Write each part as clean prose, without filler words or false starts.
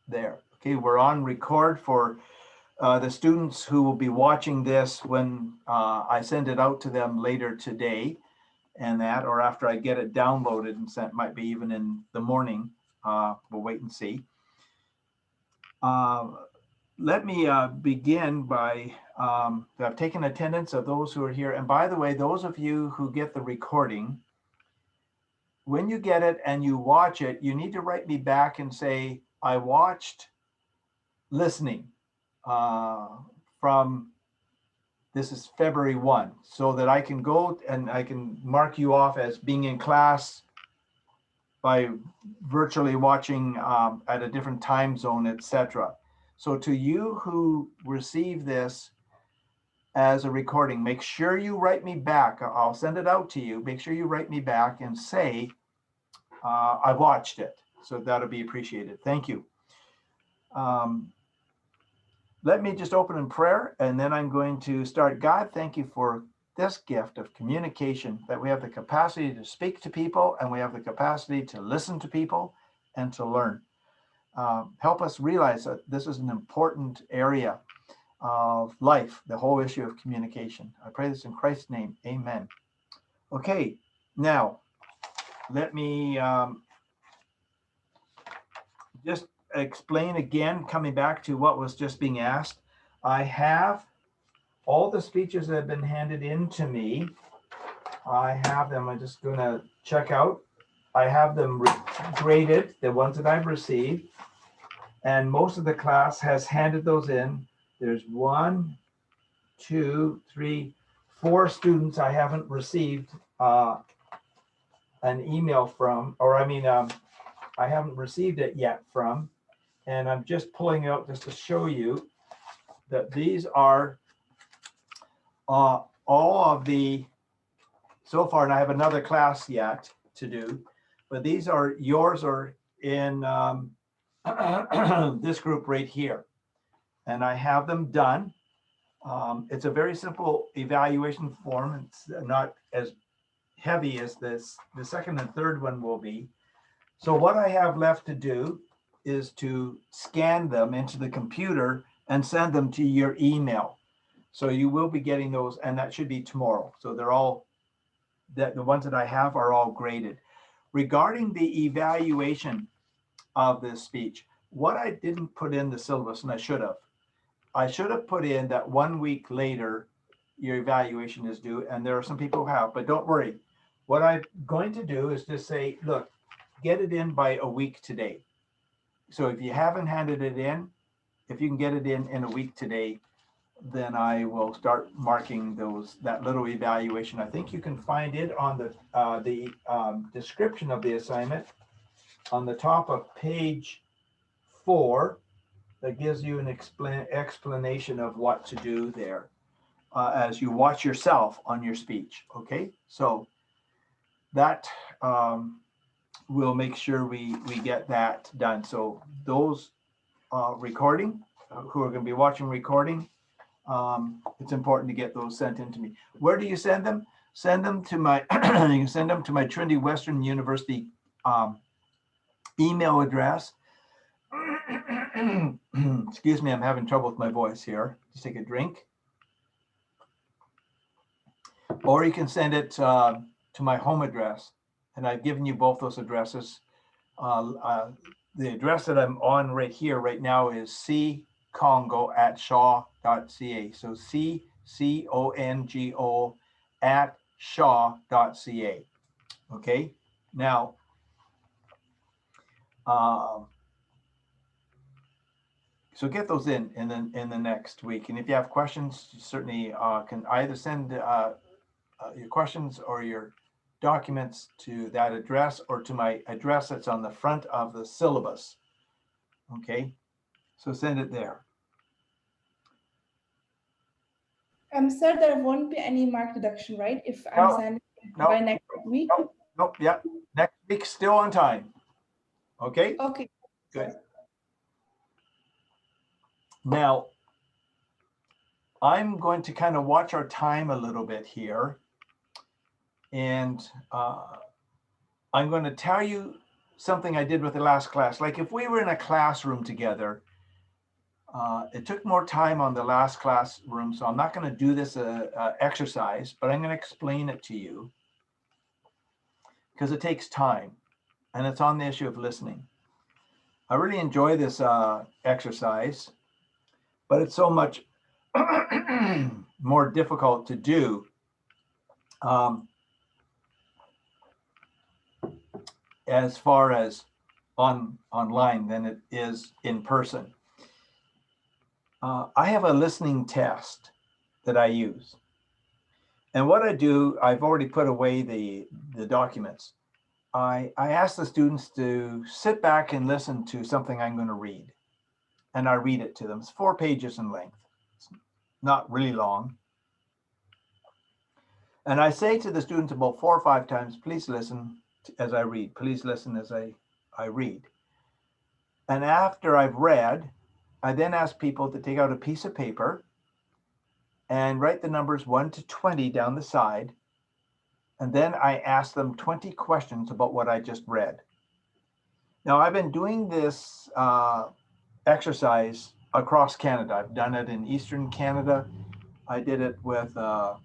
there. Okay, we're on record for the students who will be watching this when I send it out to them later today, and that, or after I get it downloaded and sent, might be even in the morning. We'll wait and see. Uh, Let me begin by, I've taken attendance of those who are here. And by the way, those of you who get the recording, when you get it and you watch it, you need to write me back and say, I watched listening from, this is February 1, so that I can go and I can mark you off as being in class by virtually watching at a different time zone, etc. So to you who receive this as a recording, make sure you write me back. I'll send it out to you. Make sure you write me back and say, I watched it. So that'll be appreciated. Thank you. Let me just open in prayer, and then I'm going to start. God, thank you for this gift of communication, that we have the capacity to speak to people, and we have the capacity to listen to people and to learn. Help us realize that this is an important area of life, the whole issue of communication. I pray this in Christ's name. Amen. Okay, now let me just explain again, coming back to what was just being asked. I have all the speeches that have been handed in to me. I have them. I'm just going to check out. I have them graded, the ones that I've received, and most of the class has handed those in. There's 1, 2, 3, 4 students I haven't received an email from, or I haven't received it yet from, and I'm just pulling out just to show you that these are all of the, so far, and I have another class yet to do, but these are yours or in this group right here. And I have them done. It's a very simple evaluation form. It's not as heavy as this, the second and third one will be. So what I have left to do is to scan them into the computer and send them to your email. So you will be getting those, and that should be tomorrow. So they're all, the ones that I have are all graded. Regarding the evaluation of this speech, what I didn't put in the syllabus, and I should have put in that 1 week later, your evaluation is due, and there are some people who have, but don't worry. What I'm going to do is just say, look, get it in by a week today. So if you haven't handed it in, if you can get it in a week today, then I will start marking that little evaluation. I think you can find it on the description of the assignment on the top of page 4. That gives you an explanation of what to do there as you watch yourself on your speech. Okay, so that we'll make sure we get that done. So those recording, who are going to be watching recording, it's important to get those sent in to me. Where do you send them? Send them to my, you can send them to my Trinity Western University email address. Excuse me, I'm having trouble with my voice here. Just take a drink. Or you can send it to my home address. And I've given you both those addresses. The address that I'm on right here, right now, is ccongo@shaw.ca. So ccongo@shaw.ca. Okay. Now, so get those in the next week. And if you have questions, you certainly can either send your questions or your documents to that address or to my address that's on the front of the syllabus. Okay, so send it there. Sir, there won't be any mark deduction, right? If I'm sending by next week? Nope, yeah. Next week, still on time. Okay? Okay. Good. Now, I'm going to kind of watch our time a little bit here. And I'm going to tell you something I did with the last class. Like if we were in a classroom together, it took more time on the last classroom, so I'm not going to do this exercise, but I'm going to explain it to you because it takes time, and it's on the issue of listening. I really enjoy this exercise, but it's so much more difficult to do as far as online than it is in person. I have a listening test that I use. And what I do, I've already put away the documents. I ask the students to sit back and listen to something I'm going to read. And I read it to them. It's 4 pages in length. It's not really long. And I say to the students about 4 or 5 times, please listen as I read. Please listen as I read. And after I've read, I then ask people to take out a piece of paper and write the numbers 1 to 20 down the side. And then I ask them 20 questions about what I just read. Now, I've been doing this exercise across Canada. I've done it in Eastern Canada. I did it with a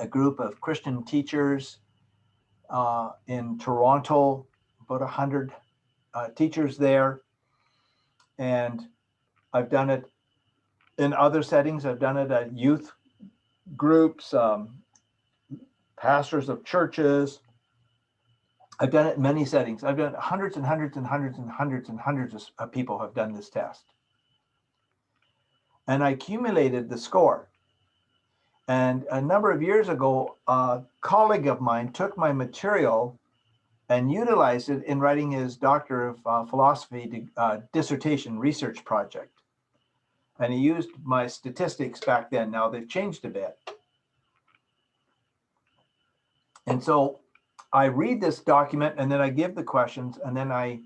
group of Christian teachers in Toronto, about 100 teachers there. And I've done it in other settings. I've done it at youth groups, pastors of churches. I've done it in many settings. I've done hundreds and hundreds and hundreds and hundreds and hundreds of people have done this test. And I accumulated the score. And a number of years ago, a colleague of mine took my material and utilized it in writing his Doctor of Philosophy dissertation research project. And he used my statistics back then. Now they've changed a bit. And so I read this document and then I give the questions and then I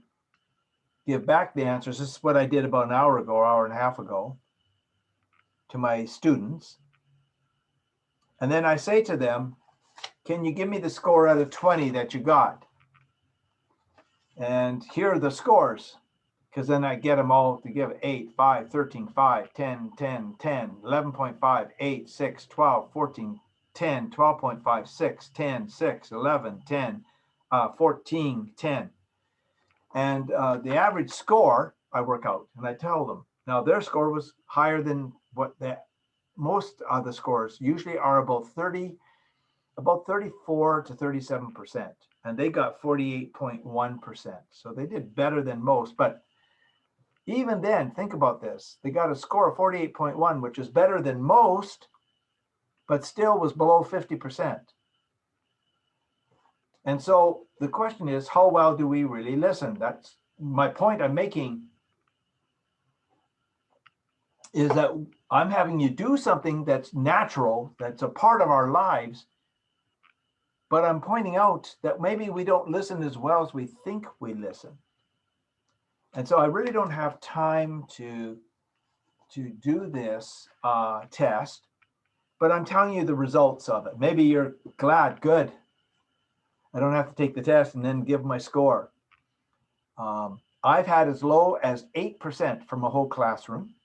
give back the answers. This is what I did about an hour ago, hour and a half ago, to my students. And then I say to them, can you give me the score out of 20 that you got? And here are the scores, because then I get them all to give 8, 5, 13, 5, 10, 10, 10, 11.5, 8, 6, 12, 14, 10, 12.5, 6, 10, 6, 11, 10, 14, 10. And the average score I work out and I tell them. Now their score was higher than what most of the scores usually are about 34 to 37%. And they got 48.1%. So they did better than most. But even then, think about this. They got a score of 48.1, which is better than most, but still was below 50%. And so the question is, how well do we really listen? That's my point I'm making, is that I'm having you do something that's natural, that's a part of our lives, but I'm pointing out that maybe we don't listen as well as we think we listen. And so I really don't have time to do this test, but I'm telling you the results of it. Maybe you're glad, good. I don't have to take the test and then give my score. I've had as low as 8% from a whole classroom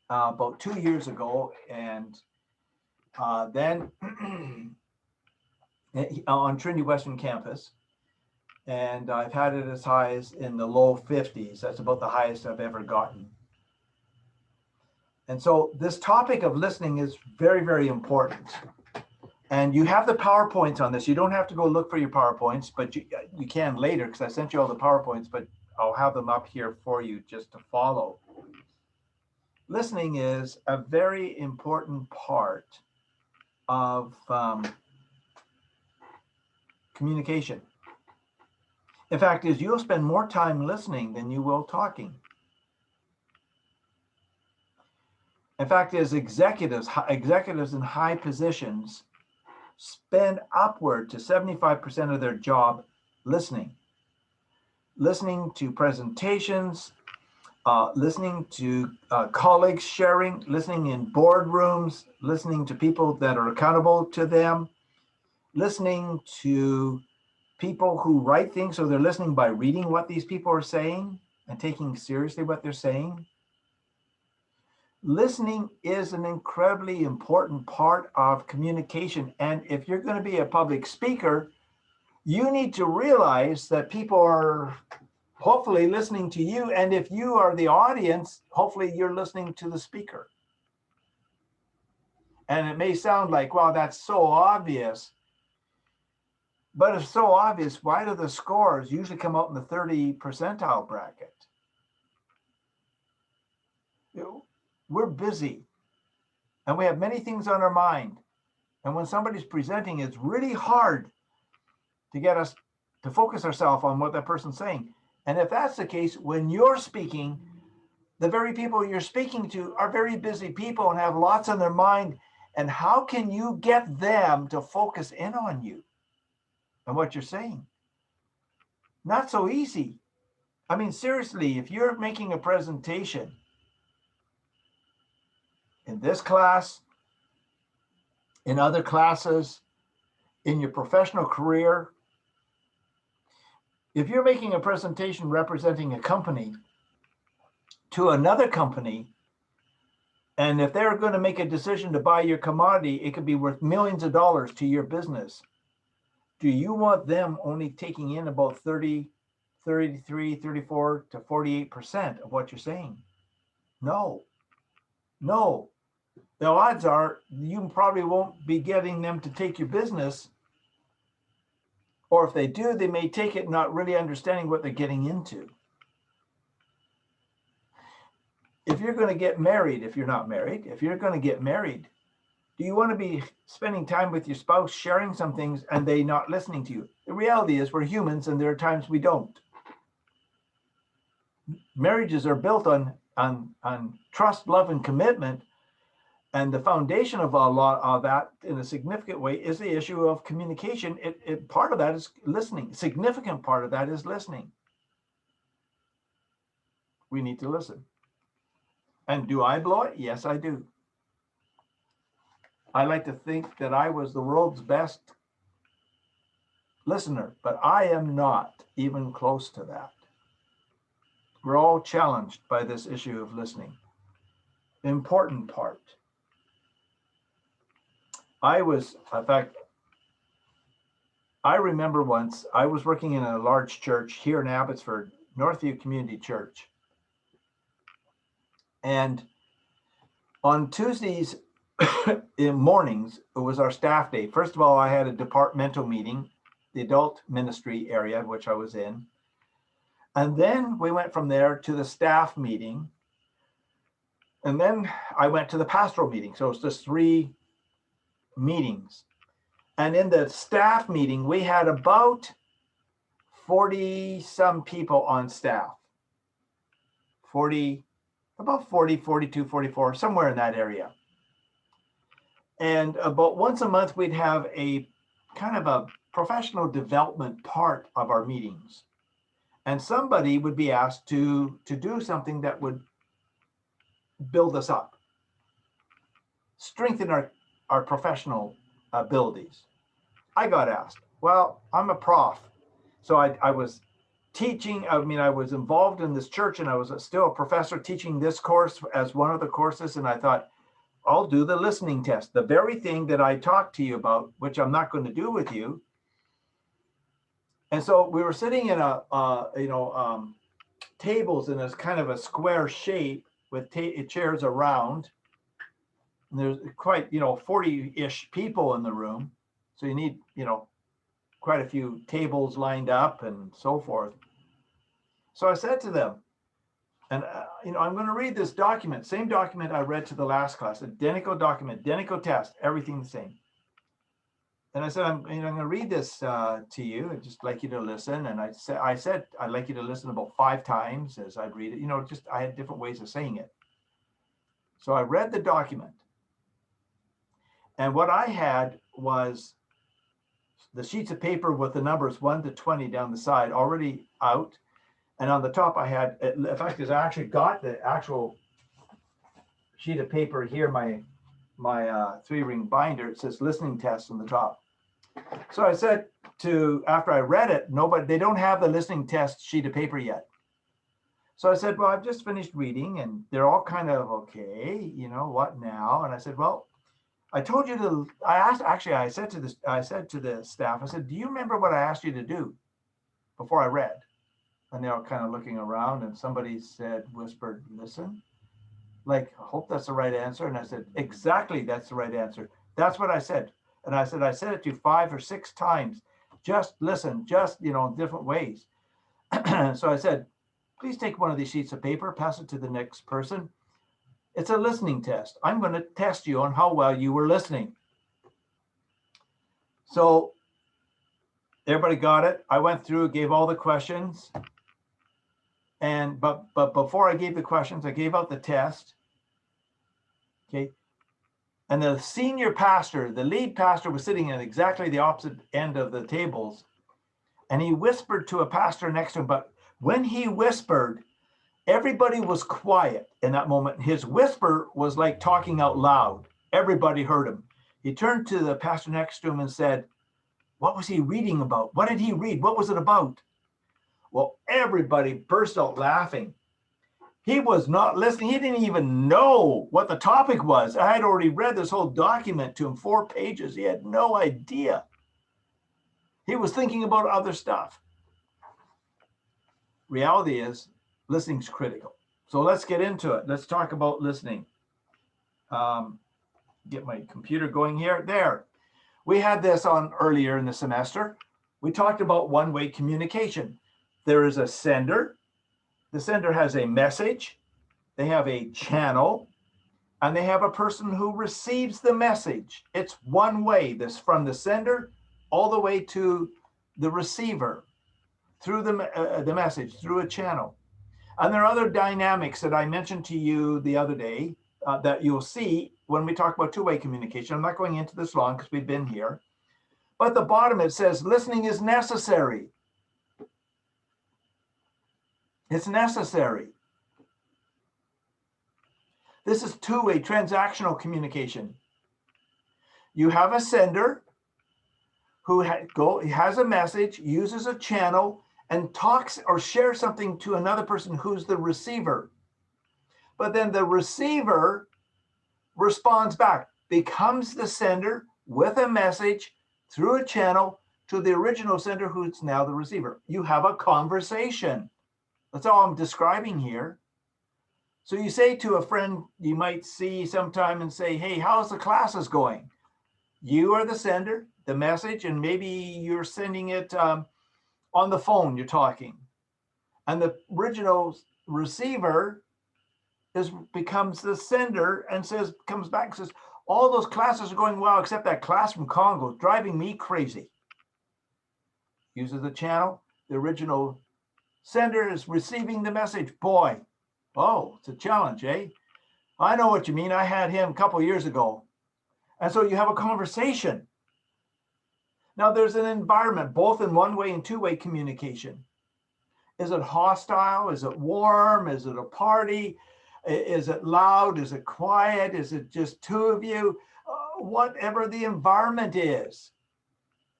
about 2 years ago. And then on Trinity Western Campus. And I've had it as high as in the low 50s. That's about the highest I've ever gotten. And so this topic of listening is very, very important. And you have the PowerPoints on this. You don't have to go look for your PowerPoints, but you can later because I sent you all the PowerPoints, but I'll have them up here for you just to follow. Listening is a very important part of communication. In fact, you'll spend more time listening than you will talking. In fact, as executives in high positions spend upward to 75% of their job listening. Listening to presentations, listening to colleagues sharing, listening in boardrooms, listening to people that are accountable to them, listening to people who write things, so they're listening by reading what these people are saying and taking seriously what they're saying. Listening is an incredibly important part of communication. And if you're going to be a public speaker, you need to realize that people are hopefully listening to you. And if you are the audience, hopefully you're listening to the speaker. And it may sound like, wow, that's so obvious. But it's so obvious, why do the scores usually come out in the 30 percentile bracket? We're busy and we have many things on our mind. And when somebody's presenting, it's really hard to get us to focus ourselves on what that person's saying. And if that's the case, when you're speaking, the very people you're speaking to are very busy people and have lots on their mind. And how can you get them to focus in on you and what you're saying? Not so easy. I mean, seriously, if you're making a presentation in this class, in other classes, in your professional career, if you're making a presentation representing a company to another company, and if they're going to make a decision to buy your commodity, it could be worth millions of dollars to your business. Do you want them only taking in about 30, 33, 34 to 48% of what you're saying? No, no. The odds are you probably won't be getting them to take your business. Or if they do, they may take it not really understanding what they're getting into. If you're going to get married, if you're not married, if you're going to get married, do you want to be spending time with your spouse, sharing some things, and they not listening to you? The reality is we're humans, and there are times we don't. Marriages are built on trust, love, and commitment. And the foundation of a lot of that in a significant way is the issue of communication. Part of that is listening. A significant part of that is listening. We need to listen. And do I blow it? Yes, I do. I like to think that I was the world's best listener, but I am not even close to that. We're all challenged by this issue of listening. The important part. In fact, I remember once I was working in a large church here in Abbotsford, Northview Community Church. And on Tuesdays in mornings, it was our staff day. First of all, I had a departmental meeting, the adult ministry area, which I was in. And then we went from there to the staff meeting. And then I went to the pastoral meeting. So it's just 3 meetings. And in the staff meeting, we had about 40 some people on staff. About 40, 42, 44, somewhere in that area. And about once a month, we'd have a kind of a professional development part of our meetings. And somebody would be asked to do something that would build us up, strengthen our professional abilities. I got asked. Well, I'm a prof. So I was teaching. I mean, I was involved in this church and I was still a professor teaching this course as one of the courses. And I thought, I'll do the listening test. The very thing that I talked to you about, which I'm not going to do with you. And so we were sitting in tables in this kind of a square shape with chairs around. And there's quite, 40-ish people in the room. So you need, quite a few tables lined up and so forth. So I said to them, and, I'm going to read this document, same document I read to the last class, identical document, identical test, everything the same. And I said, I'm going to read this to you. I'd just like you to listen. And I said, I'd like you to listen about 5 times as I'd read it. I had different ways of saying it. So I read the document. And what I had was the sheets of paper with the numbers 1 to 20 down the side already out. And on the top I had, in fact, I actually got the actual sheet of paper here, my 3-ring binder. It says listening test on the top. So I said after I read it, they don't have the listening test sheet of paper yet. So I said, well, I've just finished reading and they're all kind of, okay, what now? And I said, well, I told you to, I said to the staff, I said, do you remember what I asked you to do before I read? And they were kind of looking around and somebody whispered, listen. Like, I hope that's the right answer. And I said, exactly, that's the right answer. That's what I said. And I said it to you 5 or 6 times. Just listen, in different ways. So I said, please take one of these sheets of paper, pass it to the next person. It's a listening test. I'm going to test you on how well you were listening. So everybody got it. I went through, gave all the questions. But before I gave the questions, I gave out the test. Okay. And the senior pastor, the lead pastor, was sitting at exactly the opposite end of the tables. And he whispered to a pastor next to him. But when he whispered, everybody was quiet in that moment. His whisper was like talking out loud. Everybody heard him. He turned to the pastor next to him and said, what was he reading about? What did he read? What was it about? Well, everybody burst out laughing. He was not listening. He didn't even know what the topic was. I had already read this whole document to him, 4 pages. He had no idea. He was thinking about other stuff. Reality is, listening's critical. So let's get into it. Let's talk about listening. Get my computer going here. There. We had this on earlier in the semester. We talked about one-way communication. There is a sender. The sender has a message, they have a channel, and they have a person who receives the message. It's one way, this from the sender all the way to the receiver through the message, through a channel. And there are other dynamics that I mentioned to you the other day that you'll see when we talk about two-way communication. I'm not going into this long because we've been here. But at the bottom it says listening is necessary. It's necessary. This is two-way transactional communication. You have a sender who has a message, uses a channel, and talks or shares something to another person who's the receiver. But then the receiver responds back, becomes the sender with a message through a channel to the original sender who's now the receiver. You have a conversation. That's all I'm describing here. So you say to a friend you might see sometime and say, hey, how's the classes going? You are the sender, the message, and maybe you're sending it on the phone, you're talking. And the original receiver becomes the sender and comes back and says, all those classes are going well, except that class from Congo is driving me crazy. Uses the channel, the original sender is receiving the message. Boy, oh, it's a challenge, eh? I know what you mean. I had him a couple years ago. And so you have a conversation. Now there's an environment, both in one-way and two-way communication. Is it hostile? Is it warm? Is it a party? Is it loud? Is it quiet? Is it just two of you? Whatever the environment is,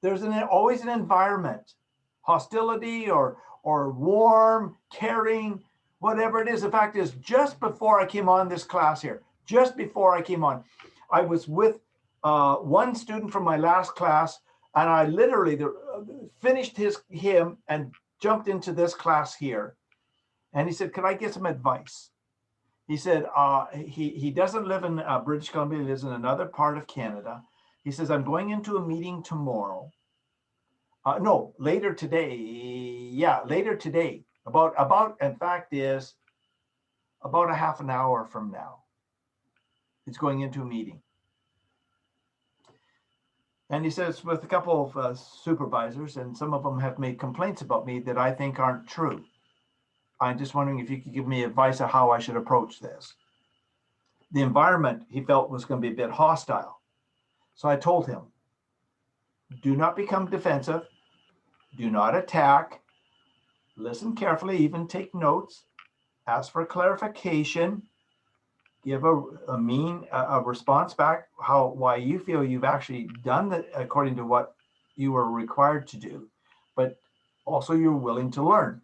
there's always an environment, hostility or warm, caring, whatever it is. The fact is, just before I came on this class here, just before I came on, I was with one student from my last class, and I literally finished him and jumped into this class here. And he said, could I get some advice? He said, he doesn't live in British Columbia, he lives in another part of Canada. He says, I'm going into a meeting tomorrow. No, later today. Yeah, later today. In fact, is about a half an hour from now. He's going into a meeting. And he says, with a couple of supervisors, and some of them have made complaints about me that I think aren't true. I'm just wondering if you could give me advice on how I should approach this. The environment he felt was going to be a bit hostile. So I told him, do not become defensive. Do not attack. Listen carefully, even take notes. Ask for clarification. Give a response back, why you feel you've actually done that according to what you are required to do, but also you're willing to learn.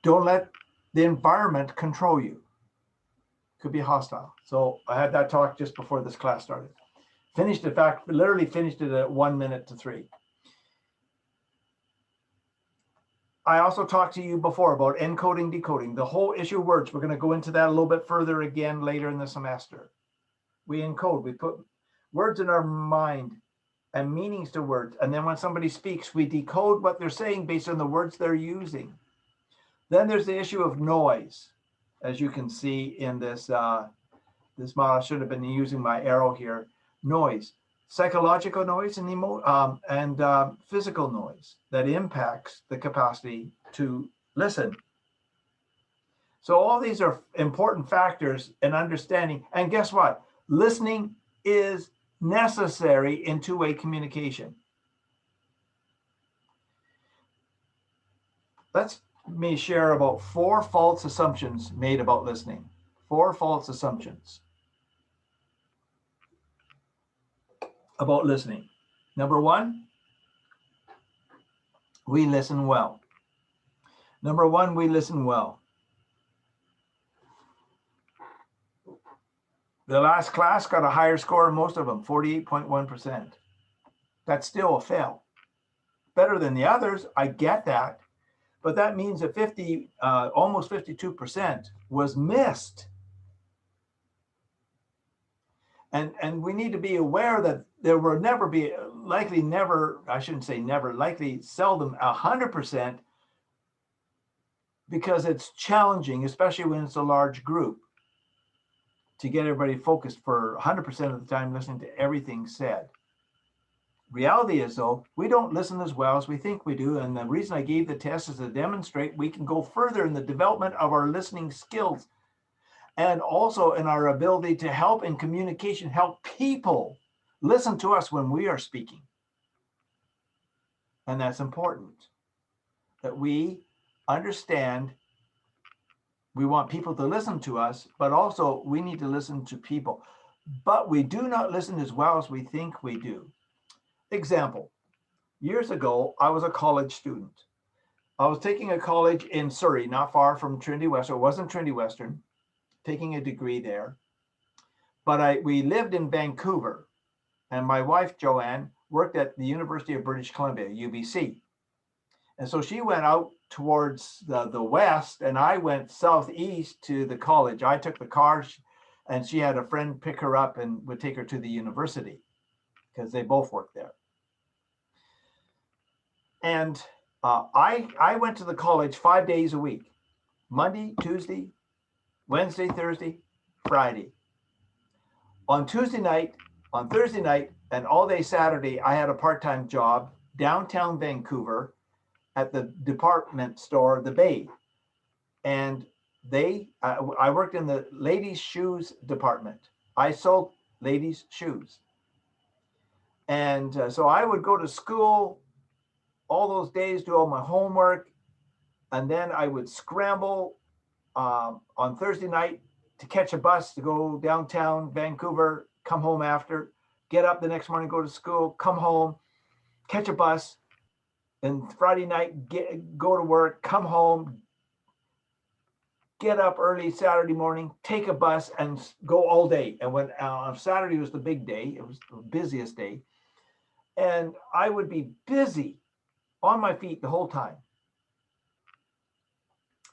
Don't let the environment control you. Could be hostile. So I had that talk just before this class started. Finished, in fact, literally finished it at 1 minute to 3. I also talked to you before about encoding, decoding, the whole issue of words. We're going to go into that a little bit further again later in the semester. We encode, we put words in our mind and meanings to words. And then when somebody speaks, we decode what they're saying based on the words they're using. Then there's the issue of noise. As you can see in this, this model, I should have been using my arrow here. Noise, psychological noise and physical noise that impacts the capacity to listen. So all these are important factors in understanding. And guess what? Listening is necessary in two-way communication. Let me share about 4 false assumptions made about listening. 4 false assumptions about listening. Number 1, we listen well. Number 1, we listen well. The last class got a higher score than most of them, 48.1%. That's still a fail. Better than the others, I get that. But that means that almost 52% was missed. And we need to be aware that there will never be, likely never, I shouldn't say never, likely seldom 100%, because it's challenging, especially when it's a large group, to get everybody focused for 100% of the time listening to everything said. Reality is, though, we don't listen as well as we think we do. And the reason I gave the test is to demonstrate we can go further in the development of our listening skills and also in our ability to help in communication, help people listen to us when we are speaking. And that's important, that we understand we want people to listen to us, but also we need to listen to people. But we do not listen as well as we think we do. Example, years ago, I was a college student. I was taking a college in Surrey, not far from Trinity Western. It wasn't Trinity Western, taking a degree there. But we lived in Vancouver, and my wife, Joanne, worked at the University of British Columbia, UBC. And so she went out towards the west, and I went southeast to the college. I took the car, and she had a friend pick her up and would take her to the university because they both worked there. And I went to the college 5 days a week, Monday, Tuesday, Wednesday, Thursday, Friday. On Tuesday night, on Thursday night, and all day Saturday, I had a part-time job downtown Vancouver at the department store, The Bay. And I worked in the ladies' shoes department. I sold ladies' shoes. And so I would go to school all those days, do all my homework, and then I would scramble on Thursday night to catch a bus to go downtown Vancouver, come home after, get up the next morning, go to school, come home, catch a bus, and Friday night, go to work, come home, get up early Saturday morning, take a bus, and go all day. And when Saturday was the big day, it was the busiest day, and I would be busy on my feet the whole time.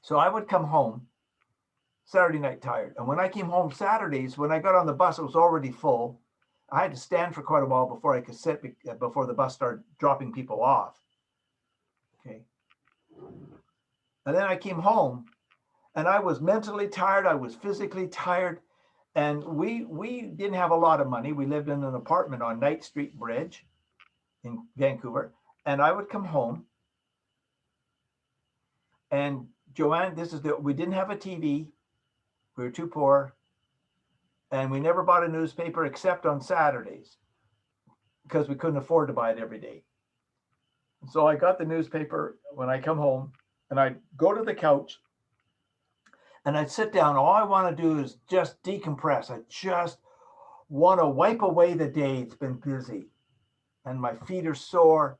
So I would come home Saturday night tired. And when I came home Saturdays, when I got on the bus, it was already full. I had to stand for quite a while before I could sit before the bus started dropping people off. Okay. And then I came home and I was mentally tired. I was physically tired. And we didn't have a lot of money. We lived in an apartment on Knight Street Bridge in Vancouver. And I would come home. And Joanne, we didn't have a TV. We were too poor. And we never bought a newspaper except on Saturdays because we couldn't afford to buy it every day. So I got the newspaper when I come home and I'd go to the couch and I'd sit down. All I want to do is just decompress. I just want to wipe away the day. It's been busy. and my feet are sore.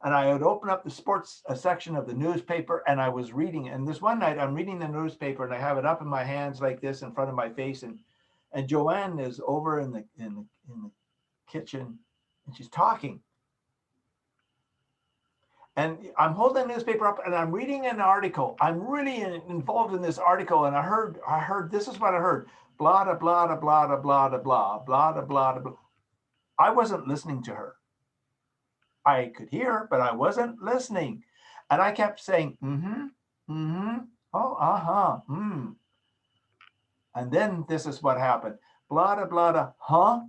And I would open up the sports section of the newspaper, and I was reading. And this one night I'm reading the newspaper and I have it up in my hands like this in front of my face. And Joanne is over in the kitchen and she's talking. And I'm holding the newspaper up and I'm reading an article. I'm really involved in this article. And I heard, this is what I heard. Blah, blah, blah, blah, blah, blah, blah, blah, blah, blah, blah. I wasn't listening to her. I could hear, but I wasn't listening. And I kept saying, oh, And then this is what happened. Blah, blah, blah, blah, huh?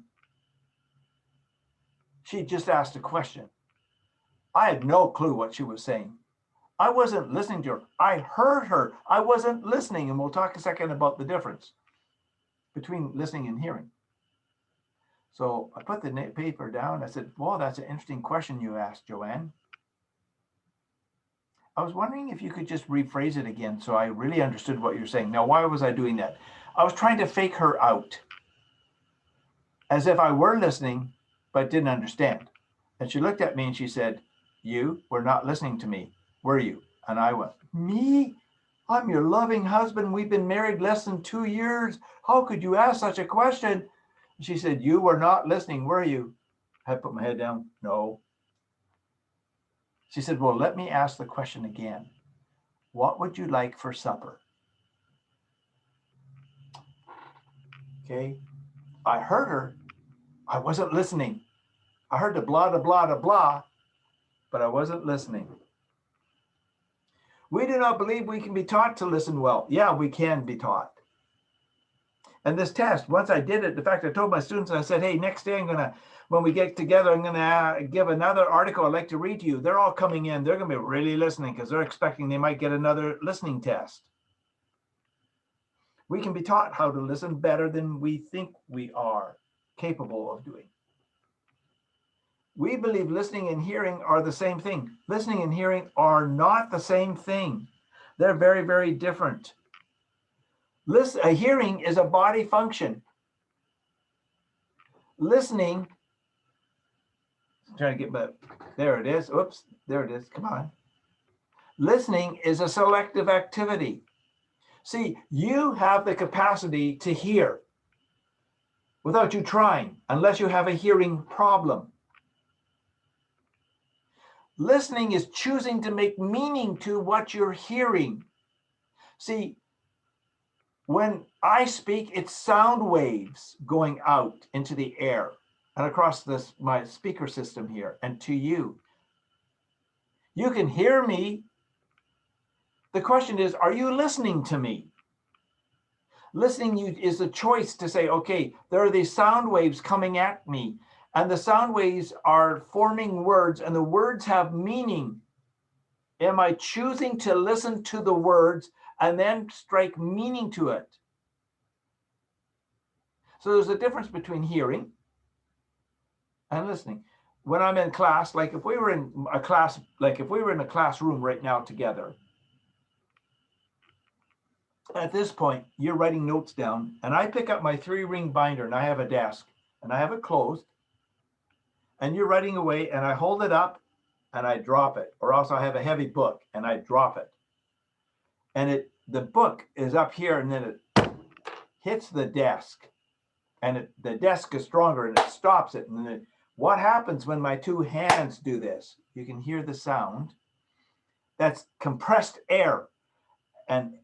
She just asked a question. I had no clue what she was saying. I wasn't listening to her. I heard her. I wasn't listening. And we'll talk a second about the difference between listening and hearing. So I put the paper down. I said, well, that's an interesting question you asked, Joanne. I was wondering if you could just rephrase it again so I really understood what you're saying. Now, why was I doing that? I was trying to fake her out as if I were listening, but didn't understand. And she looked at me and she said, you were not listening to me, were you? And I went, me? I'm your loving husband. We've been married less than 2 years. How could you ask such a question? She said, you were not listening, were you? I put my head down. No. She said, well, let me ask the question again. What would you like for supper? Okay. I heard her. I wasn't listening. I heard the blah, blah, blah, blah, blah, but I wasn't listening. We do not believe we can be taught to listen well. Yeah, we can be taught. And this test, once I did it, in fact, I told my students, I said, hey, next day when we get together, I'm gonna give another article I'd like to read to you. They're all coming in. They're gonna be really listening because they're expecting they might get another listening test. We can be taught how to listen better than we think we are capable of doing. We believe listening and hearing are the same thing. Listening and hearing are not the same thing. They're very, very different. Hearing is a body function. Listening, I'm trying to get there it is. Oops, there it is. Come on. Listening is a selective activity. See, you have the capacity to hear without you trying, unless you have a hearing problem. Listening is choosing to make meaning to what you're hearing. See, when I speak, it's sound waves going out into the air and across my speaker system here and to you. You can hear me. The question is, are you listening to me? Listening is a choice to say, okay, there are these sound waves coming at me, and the sound waves are forming words, and the words have meaning. Am I choosing to listen to the words and then strike meaning to it? So there's a difference between hearing and listening. When I'm in class, like if we were in a classroom right now together, at this point, you're writing notes down, and I pick up my 3-ring binder, and I have a desk, and I have it closed, and you're writing away, and I hold it up, and I drop it, or else I have a heavy book, and I drop it. And the book is up here, and then it hits the desk, and the desk is stronger, and it stops it. And then what happens when my 2 hands do this? You can hear the sound. That's compressed air, and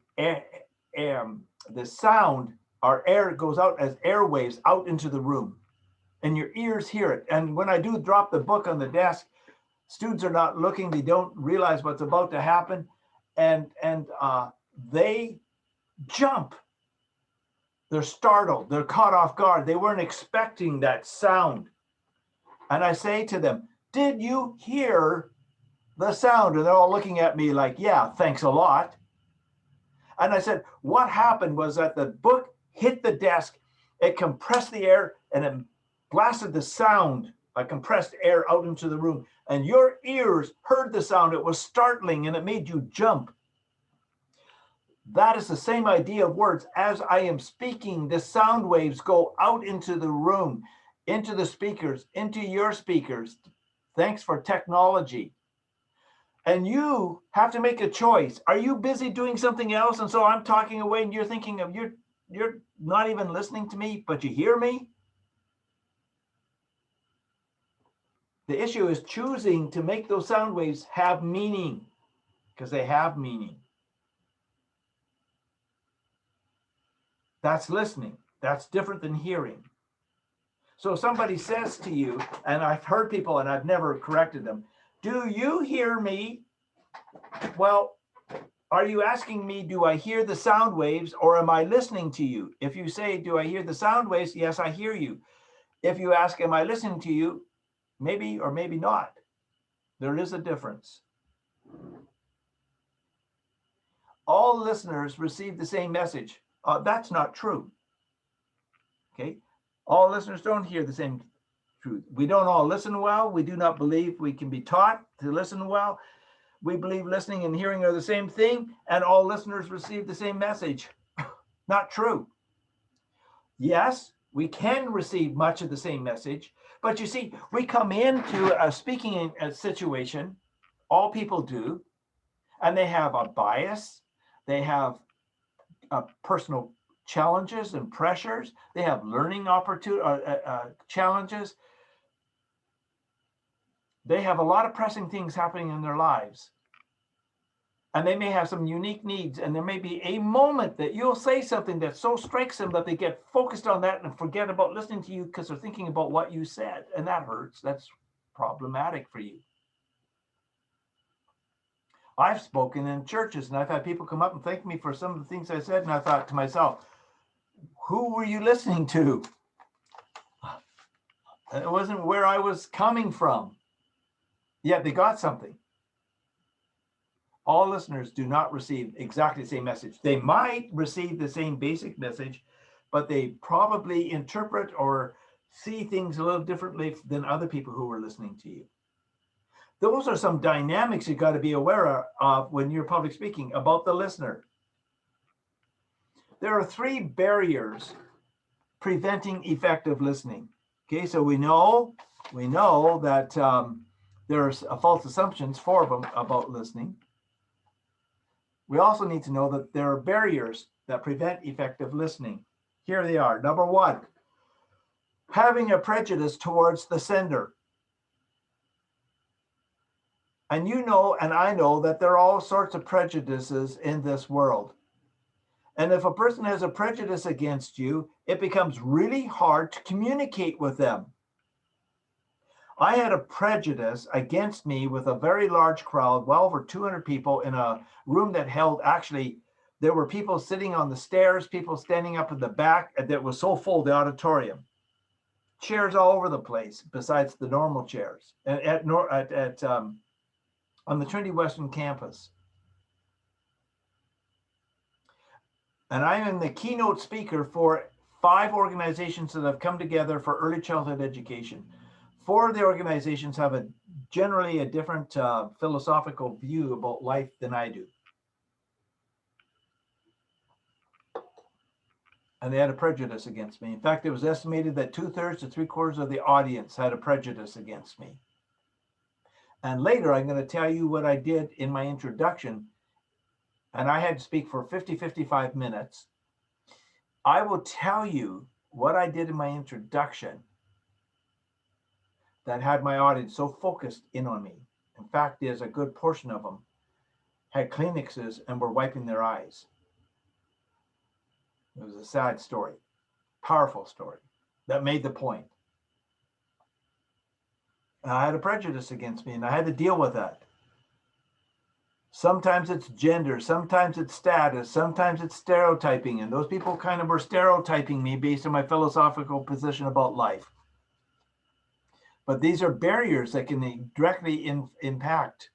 the sound, our air goes out as airwaves out into the room, and your ears hear it. And when I do drop the book on the desk, students are not looking, they don't realize what's about to happen, and they jump. They're startled, they're caught off guard. They weren't expecting that sound. And I say to them, did you hear the sound? And they're all looking at me like, yeah, thanks a lot. And I said, what happened was that the book hit the desk, it compressed the air, and it blasted the sound, like compressed air, out into the room. And your ears heard the sound. It was startling, and it made you jump. That is the same idea of words. As I am speaking, the sound waves go out into the room, into the speakers, into your speakers, Thanks for technology. And you have to make a choice. Are you busy doing something else? And so I'm talking away and you're thinking of you're not even listening to me, but you hear me? The issue is choosing to make those sound waves have meaning, because they have meaning. That's listening. That's different than hearing. So somebody says to you, and I've heard people and I've never corrected them, do you hear me? Well, are you asking me, do I hear the sound waves or am I listening to you? If you say, do I hear the sound waves? Yes, I hear you. If you ask, am I listening to you? Maybe or maybe not. There is a difference. All listeners receive the same message. That's not true. Okay. All listeners don't hear the same truth. We don't all listen well. We do not believe we can be taught to listen well. We believe listening and hearing are the same thing, and all listeners receive the same message. Not true. Yes, we can receive much of the same message, but you see, we come into a speaking situation, all people do, and they have a bias, they have personal challenges and pressures, they have learning challenges. They have a lot of pressing things happening in their lives. And they may have some unique needs. And there may be a moment that you'll say something that so strikes them that they get focused on that and forget about listening to you because they're thinking about what you said. And that hurts. That's problematic for you. I've spoken in churches and I've had people come up and thank me for some of the things I said. And I thought to myself, who were you listening to? It wasn't where I was coming from. Yet they got something. All listeners do not receive exactly the same message. They might receive the same basic message, but they probably interpret or see things a little differently than other people who are listening to you. Those are some dynamics you got to be aware of when you're public speaking about the listener. There are 3 barriers preventing effective listening. Okay, so we know that there's false assumptions for them about listening. We also need to know that there are barriers that prevent effective listening. Here they are. Number 1, having a prejudice towards the sender. And you know, and I know that there are all sorts of prejudices in this world. And if a person has a prejudice against you, it becomes really hard to communicate with them. I had a prejudice against me with a very large crowd, well over 200 people in a room that held, actually, there were people sitting on the stairs, people standing up in the back, that was so full, the auditorium. Chairs all over the place, besides the normal chairs, on the Trinity Western campus. And I am the keynote speaker for 5 organizations that have come together for early childhood education. 4 of the organizations have generally a different philosophical view about life than I do. And they had a prejudice against me. In fact, it was estimated that 2/3 to 3/4 of the audience had a prejudice against me. And later, I'm going to tell you what I did in my introduction. And I had to speak for 55 minutes. I will tell you what I did in my introduction that had my audience so focused in on me. In fact, there's a good portion of them had Kleenexes and were wiping their eyes. It was a sad story, powerful story that made the point. And I had a prejudice against me and I had to deal with that. Sometimes it's gender, sometimes it's status, sometimes it's stereotyping. And those people kind of were stereotyping me based on my philosophical position about life. But these are barriers that can directly impact.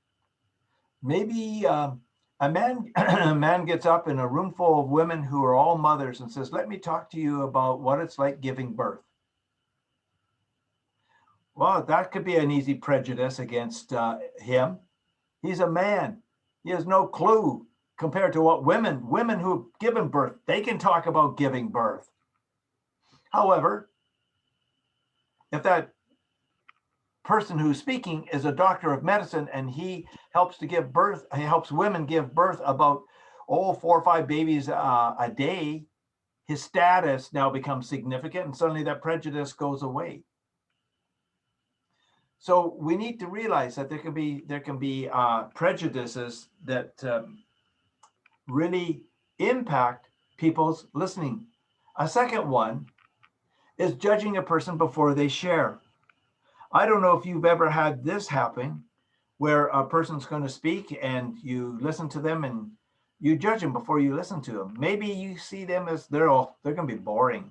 Maybe a man gets up in a room full of women who are all mothers and says, let me talk to you about what it's like giving birth. Well, that could be an easy prejudice against him. He's a man. He has no clue compared to what women who've given birth, they can talk about giving birth. However, if that person who's speaking is a doctor of medicine, and he helps to give birth. He helps women give birth about 4 or 5 babies a day. His status now becomes significant, and suddenly that prejudice goes away. So we need to realize that there can be prejudices that really impact people's listening. A second one is judging a person before they share. I don't know if you've ever had this happen, where a person's going to speak and you listen to them and you judge them before you listen to them. Maybe you see them as they're going to be boring.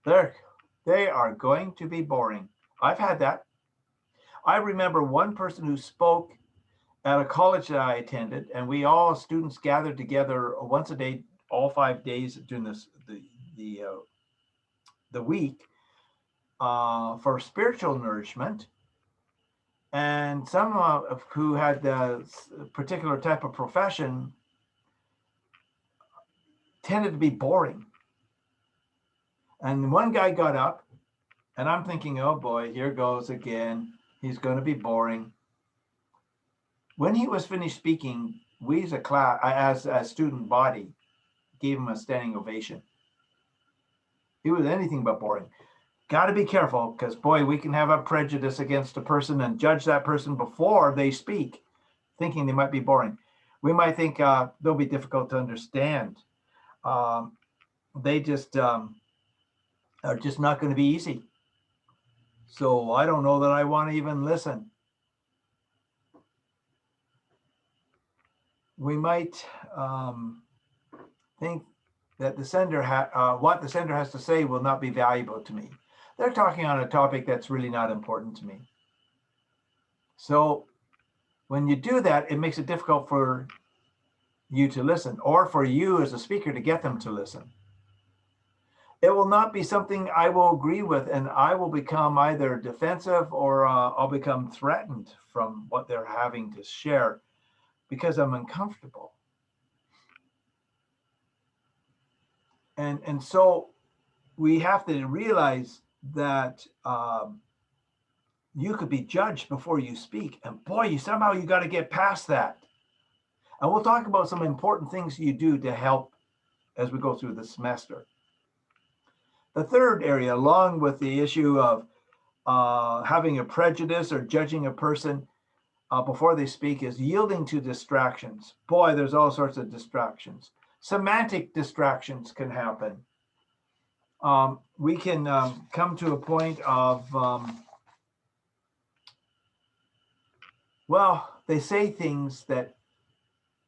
They are going to be boring. I've had that. I remember one person who spoke at a college that I attended, and we all students gathered together once a day, all 5 days during the week for spiritual nourishment. And some who had a particular type of profession tended to be boring. And one guy got up, and I'm thinking, oh boy, here goes again. He's going to be boring. When he was finished speaking, we as a class, as a student body, gave him a standing ovation. He was anything but boring. Got to be careful, because boy, we can have a prejudice against a person and judge that person before they speak, thinking they might be boring. We might think they'll be difficult to understand. They just are just not going to be easy. So I don't know that I want to even listen. We might think that the sender what the sender has to say will not be valuable to me. They're talking on a topic that's really not important to me. So when you do that, it makes it difficult for you to listen, or for you as a speaker to get them to listen. It will not be something I will agree with, and I will become either defensive or I'll become threatened from what they're having to share because I'm uncomfortable. And so we have to realize that you could be judged before you speak, and boy, you got to get past that. And we'll talk about some important things you do to help as we go through the semester. The third area, along with the issue of having a prejudice or judging a person before they speak, is yielding to distractions. Boy, there's all sorts of distractions. Semantic distractions can happen. We can come to a point of, well, they say things that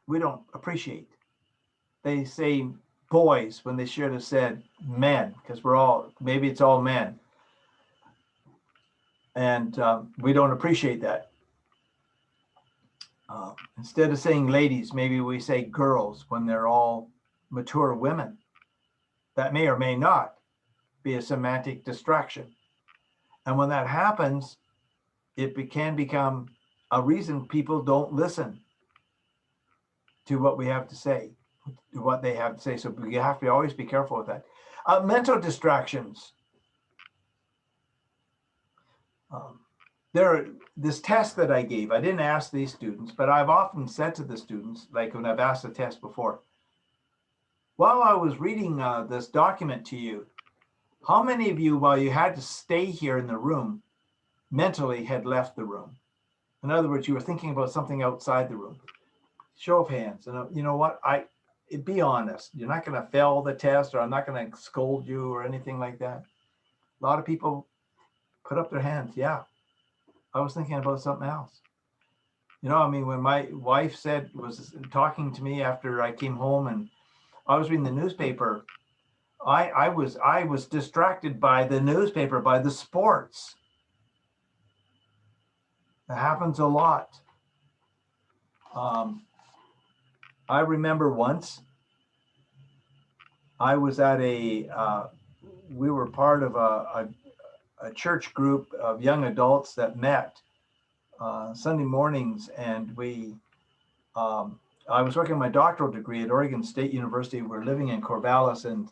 we don't appreciate. They say boys when they should have said men, because maybe it's all men. And we don't appreciate that. Instead of saying ladies, maybe we say girls when they're all mature women. That may or may not be a semantic distraction. And when that happens, it can become a reason people don't listen to what we have to say, to what they have to say. So we have to always be careful with that. Mental distractions. This test that I gave, I didn't ask these students, but I've often said to the students, like when I've asked the test before, while I was reading this document to you, how many of you, while you had to stay here in the room, mentally had left the room? In other words, you were thinking about something outside the room. Show of hands. And you know what? Be honest. You're not going to fail the test, or I'm not going to scold you or anything like that. A lot of people put up their hands. Yeah, I was thinking about something else. You know, I mean, when my wife was talking to me after I came home and I was reading the newspaper, I was distracted by the newspaper, by the sports. It happens a lot. I remember once I was at we were part of a church group of young adults that met Sunday mornings, and I was working my doctoral degree at Oregon State University. We're living in Corvallis, and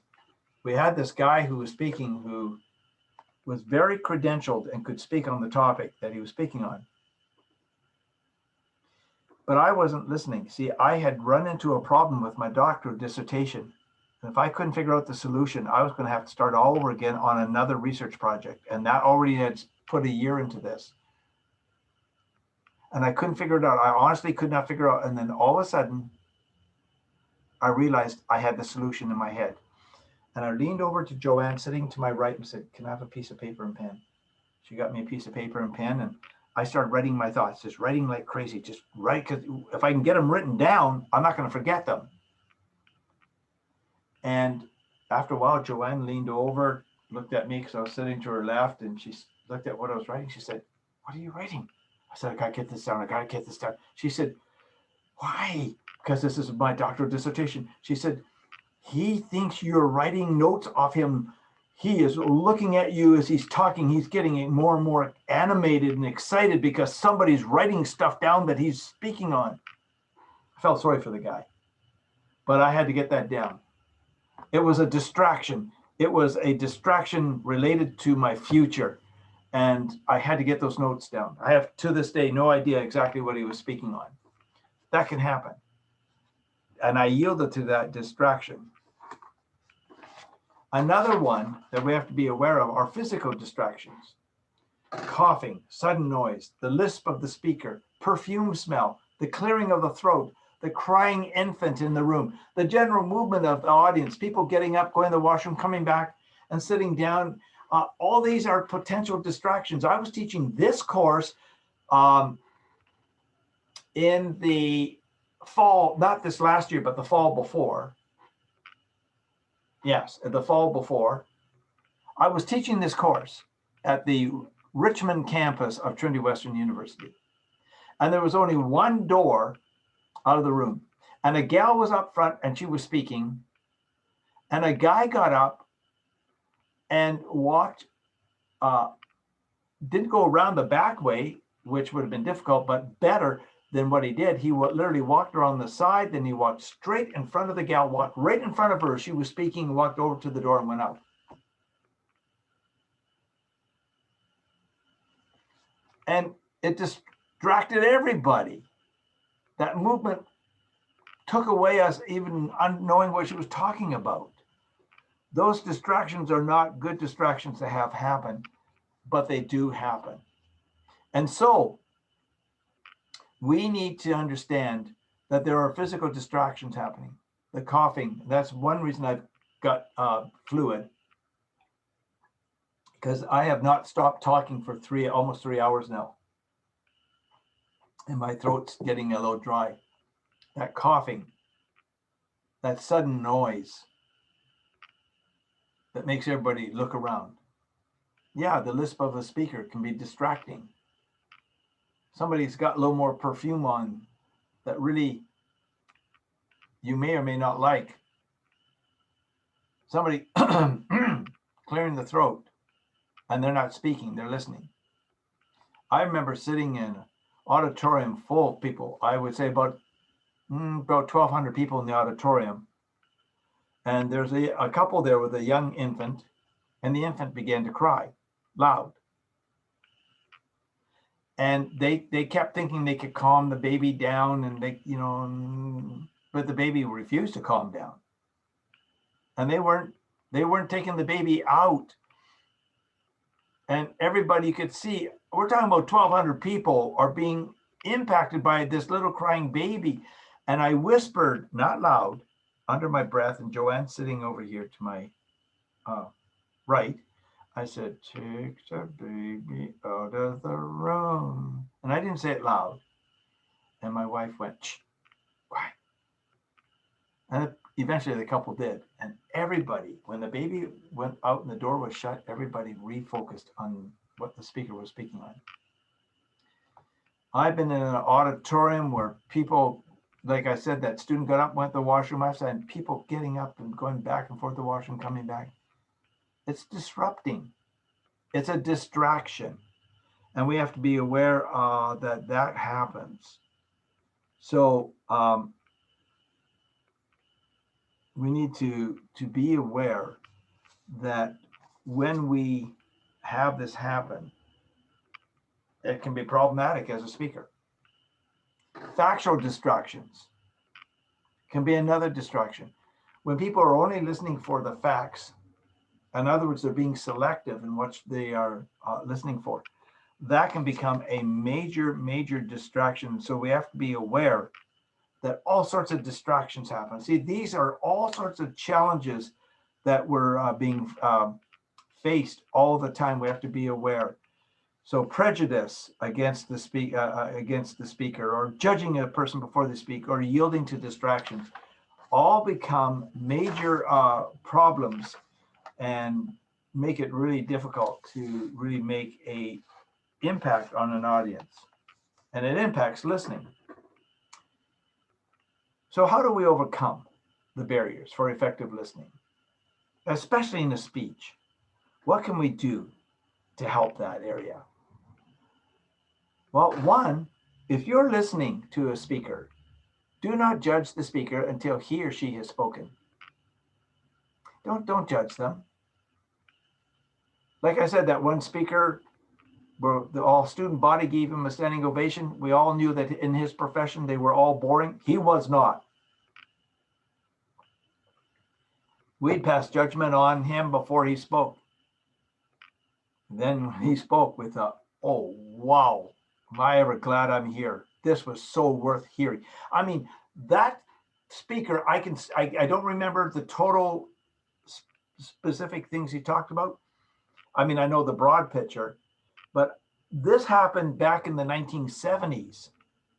we had this guy who was speaking who was very credentialed and could speak on the topic that he was speaking on. But I wasn't listening. See, I had run into a problem with my doctoral dissertation. And if I couldn't figure out the solution, I was going to have to start all over again on another research project. And that already had put a year into this. And I couldn't figure it out. I honestly could not figure it out. And then all of a sudden, I realized I had the solution in my head. And I leaned over to Joanne sitting to my right and said, can I have a piece of paper and pen? She got me a piece of paper and pen, and I started writing my thoughts, just writing like crazy, just write, because if I can get them written down, I'm not going to forget them. And after a while, Joanne leaned over, looked at me because I was sitting to her left, and she looked at what I was writing. She said, what are you writing? I said, I got to get this down. I got to get this down. She said, why? Because this is my doctoral dissertation. She said, he thinks you're writing notes off him. He is looking at you as he's talking. He's getting more and more animated and excited because somebody's writing stuff down that he's speaking on. I felt sorry for the guy, but I had to get that down. It was a distraction. It was a distraction related to my future. And I had to get those notes down. I have to this day no idea exactly what he was speaking on. That can happen. And I yielded to that distraction. Another one that we have to be aware of are physical distractions. Coughing, sudden noise, the lisp of the speaker, perfume smell, the clearing of the throat, the crying infant in the room, the general movement of the audience, people getting up, going to the washroom, coming back and sitting down. All these are potential distractions. I was teaching this course in the fall, not this last year, but the fall before. Yes, the fall before. I was teaching this course at the Richmond campus of Trinity Western University. And there was only one door out of the room. And a gal was up front and she was speaking. And a guy got up and walked, didn't go around the back way, which would have been difficult, but better than what he did. He literally walked around the side, then he walked straight in front of the gal, walked right in front of her. She was speaking, walked over to the door and went out. And it distracted everybody. That movement took away us even knowing what she was talking about. Those distractions are not good distractions to have happen, but they do happen. And so we need to understand that there are physical distractions happening. The coughing, that's one reason I've got fluid, because I have not stopped talking for almost 3 hours now. And my throat's getting a little dry. That coughing, that sudden noise that makes everybody look around. Yeah, the lisp of a speaker can be distracting. Somebody's got a little more perfume on that really you may or may not like. Somebody clearing the throat and they're not speaking, they're listening. I remember sitting in an auditorium full of people. I would say about 1,200 people in the auditorium. And there's a couple there with a young infant, and the infant began to cry loud. And they kept thinking they could calm the baby down, and but the baby refused to calm down. And they weren't taking the baby out. And everybody could see, we're talking about 1,200 people are being impacted by this little crying baby. And I whispered, not loud, under my breath, and Joanne's sitting over here to my right. I said, take the baby out of the room. And I didn't say it loud. And my wife went, shh, quiet. And eventually the couple did. And everybody, when the baby went out and the door was shut, everybody refocused on what the speaker was speaking on. I've been in an auditorium where people, like I said, that student got up, went to the washroom outside, and people getting up and going back and forth to the washroom, coming back. It's disrupting. It's a distraction. And we have to be aware that happens. So we need to be aware that when we have this happen, it can be problematic as a speaker. Factual distractions can be another distraction. When people are only listening for the facts, in other words, they're being selective in what they are listening for, that can become a major, major distraction. So we have to be aware that all sorts of distractions happen. See, these are all sorts of challenges that we're being faced all the time. We have to be aware. So prejudice against the speaker, or judging a person before they speak, or yielding to distractions, all become major problems and make it really difficult to really make a impact on an audience, and it impacts listening. So how do we overcome the barriers for effective listening, especially in a speech? What can we do to help that area? Well, one, if you're listening to a speaker, do not judge the speaker until he or she has spoken. Don't judge them. Like I said, that one speaker where the all student body gave him a standing ovation. We all knew that in his profession, they were all boring. He was not. We'd passed judgment on him before he spoke. Then when he spoke, we thought, oh, wow, am I ever glad I'm here? This was so worth hearing. I mean, that speaker, I don't remember the total specific things he talked about. I mean, I know the broad picture, but this happened back in the 1970s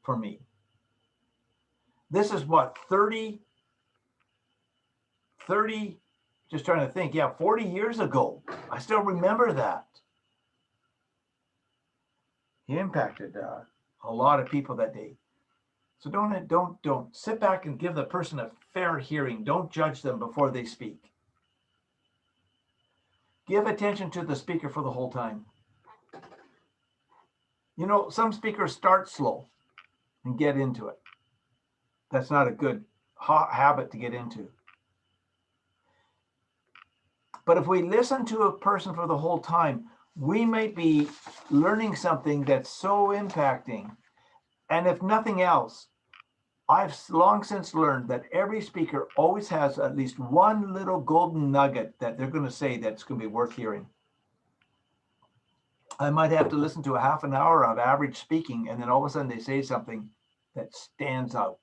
for me. This is what, 30, just trying to think, yeah, 40 years ago. I still remember that. He impacted a lot of people that day. So don't sit back and give the person a fair hearing. Don't judge them before they speak. Give attention to the speaker for the whole time. You know, some speakers start slow and get into it. That's not a good habit to get into. But if we listen to a person for the whole time, we might be learning something that's so impacting. And if nothing else, I've long since learned that every speaker always has at least one little golden nugget that they're going to say that's going to be worth hearing. I might have to listen to a half an hour of average speaking, and then all of a sudden they say something that stands out.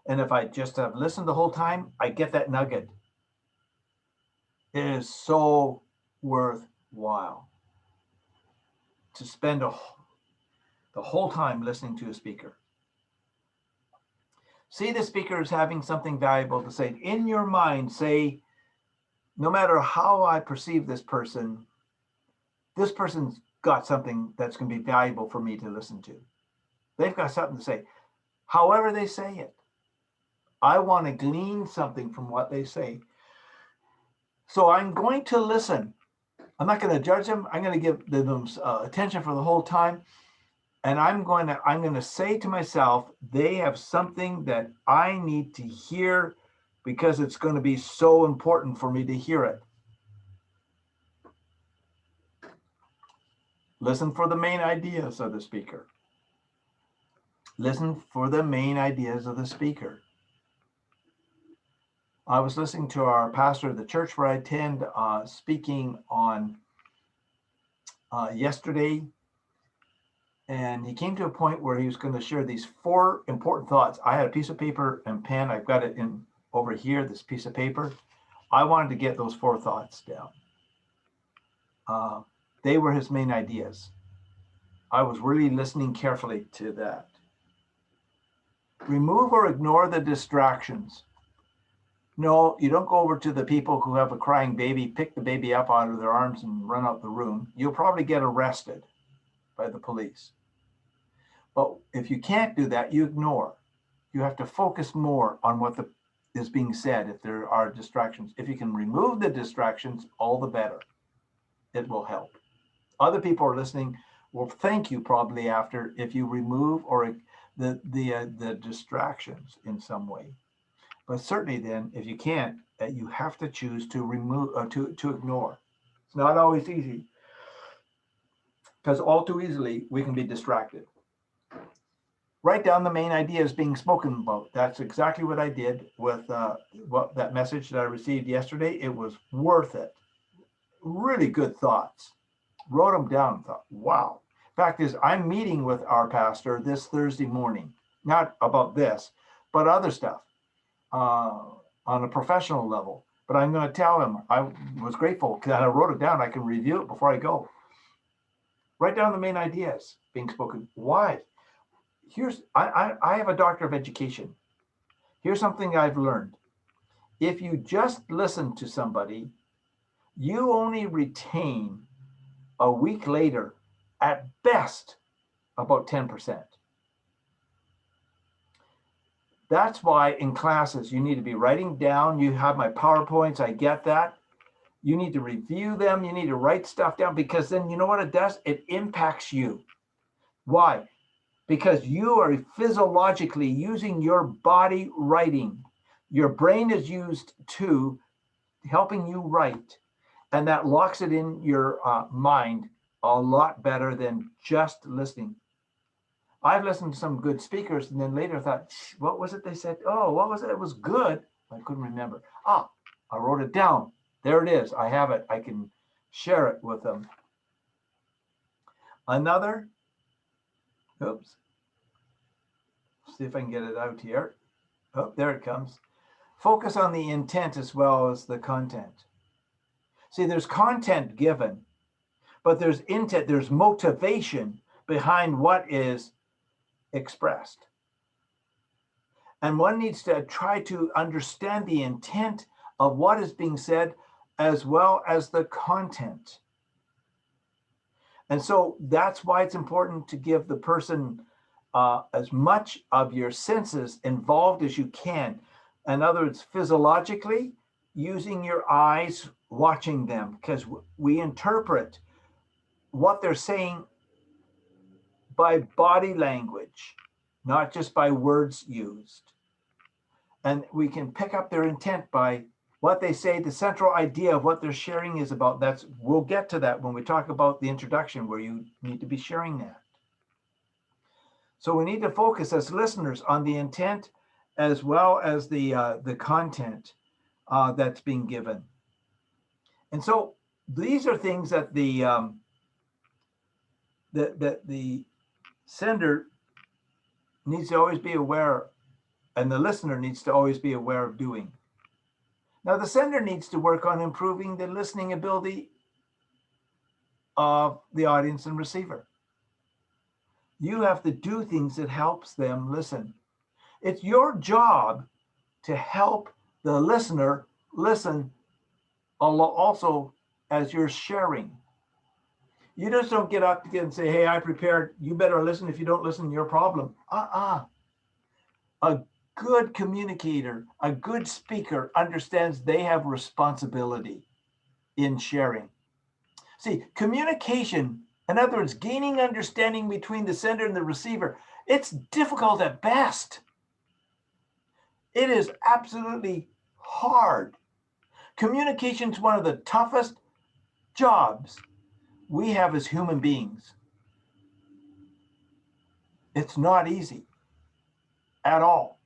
And if I just have listened the whole time, I get that nugget. It is so worthwhile to spend the whole time listening to a speaker. See the speaker as having something valuable to say. In your mind, say, no matter how I perceive this person's got something that's going to be valuable for me to listen to. They've got something to say. However they say it, I want to glean something from what they say. So I'm going to listen. I'm not going to judge them. I'm going to give them attention for the whole time. And I'm going to say to myself, they have something that I need to hear because it's going to be so important for me to hear it. Listen for the main ideas of the speaker. Listen for the main ideas of the speaker. I was listening to our pastor of the church where I attend speaking on yesterday. And he came to a point where he was going to share these 4 important thoughts. I had a piece of paper and pen. I've got it in over here, this piece of paper. I wanted to get those 4 thoughts down. They were his main ideas. I was really listening carefully to that. Remove or ignore the distractions. No, you don't go over to the people who have a crying baby, pick the baby up out of their arms and run out the room. You'll probably get arrested by the police. But if you can't do that, you ignore. You have to focus more on what is being said if there are distractions. If you can remove the distractions, all the better. It will help. Other people are listening will thank you probably after if you remove or the distractions in some way. But certainly then, if you can't, you have to choose to remove to ignore. It's not always easy because all too easily we can be distracted. Write down the main ideas being spoken about. That's exactly what I did with that message that I received yesterday. It was worth it. Really good thoughts. Wrote them down and thought, wow. Fact is, I'm meeting with our pastor this Thursday morning, not about this, but other stuff on a professional level. But I'm going to tell him I was grateful because I wrote it down. I can review it before I go. Write down the main ideas being spoken. Why? I have a doctor of education. Here's something I've learned. If you just listen to somebody, you only retain a week later, at best, about 10%. That's why in classes, you need to be writing down. You have my PowerPoints. I get that. You need to review them. You need to write stuff down because then you know what it does? It impacts you. Why? Because you are physiologically using your body writing. Your brain is used to helping you write, and that locks it in your mind a lot better than just listening. I've listened to some good speakers and then later thought, what was it they said? Oh, what was it? It was good. I couldn't remember. I wrote it down. There it is. I have it. I can share it with them. Another, oops. See if I can get it out here. Oh, there it comes. Focus on the intent as well as the content. See, there's content given, but there's intent, there's motivation behind what is expressed. And one needs to try to understand the intent of what is being said as well as the content. And so that's why it's important to give the person as much of your senses involved as you can. In other words, physiologically, using your eyes, watching them, because we interpret what they're saying by body language, not just by words used. And we can pick up their intent by what they say. The central idea of what they're sharing is about. We'll get to that when we talk about the introduction, where you need to be sharing that. So we need to focus as listeners on the intent as well as the content that's being given. And so these are things that the sender needs to always be aware, and the listener needs to always be aware of doing. Now, the sender needs to work on improving the listening ability of the audience and receiver. You have to do things that helps them listen. It's your job to help the listener listen also as you're sharing. You just don't get up and say, hey, I prepared, you better listen. If you don't listen, your problem. A good communicator, a good speaker understands they have responsibility in sharing. See, communication, in other words, gaining understanding between the sender and the receiver, it's difficult at best. It is absolutely hard. Communication is one of the toughest jobs we have as human beings. It's not easy at all.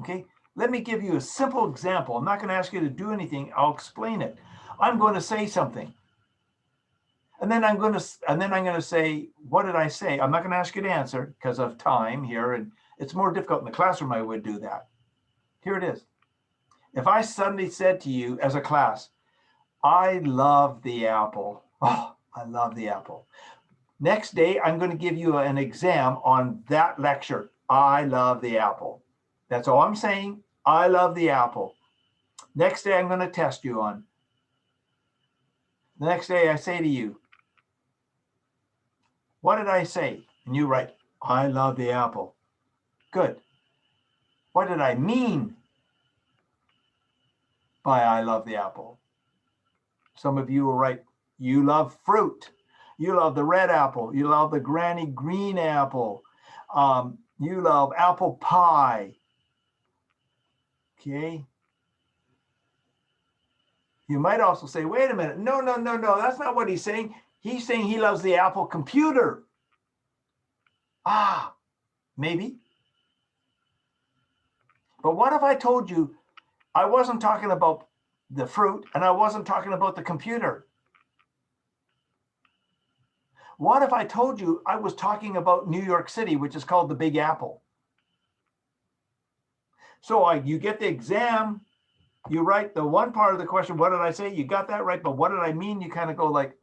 Okay, let me give you a simple example. I'm not going to ask you to do anything. I'll explain it. I'm going to say something. And then I'm going to say, what did I say? I'm not going to ask you to answer because of time here. And it's more difficult in the classroom. I would do that. Here it is. If I suddenly said to you as a class, I love the apple. Oh, I love the apple. Next day, I'm going to give you an exam on that lecture. I love the apple. That's all I'm saying. I love the apple. Next day, I'm going to test you on. The next day, I say to you, what did I say? And you write, I love the apple. Good. What did I mean by I love the apple? Some of you will write, you love fruit. You love the red apple. You love the granny green apple. You love apple pie. Okay. You might also say, wait a minute, no, that's not what he's saying. He's saying he loves the Apple computer. Ah, maybe. But what if I told you I wasn't talking about the fruit and I wasn't talking about the computer? What if I told you I was talking about New York City, which is called the Big Apple? So you get the exam, you write the one part of the question, what did I say? You got that right, but what did I mean? You kind of go like,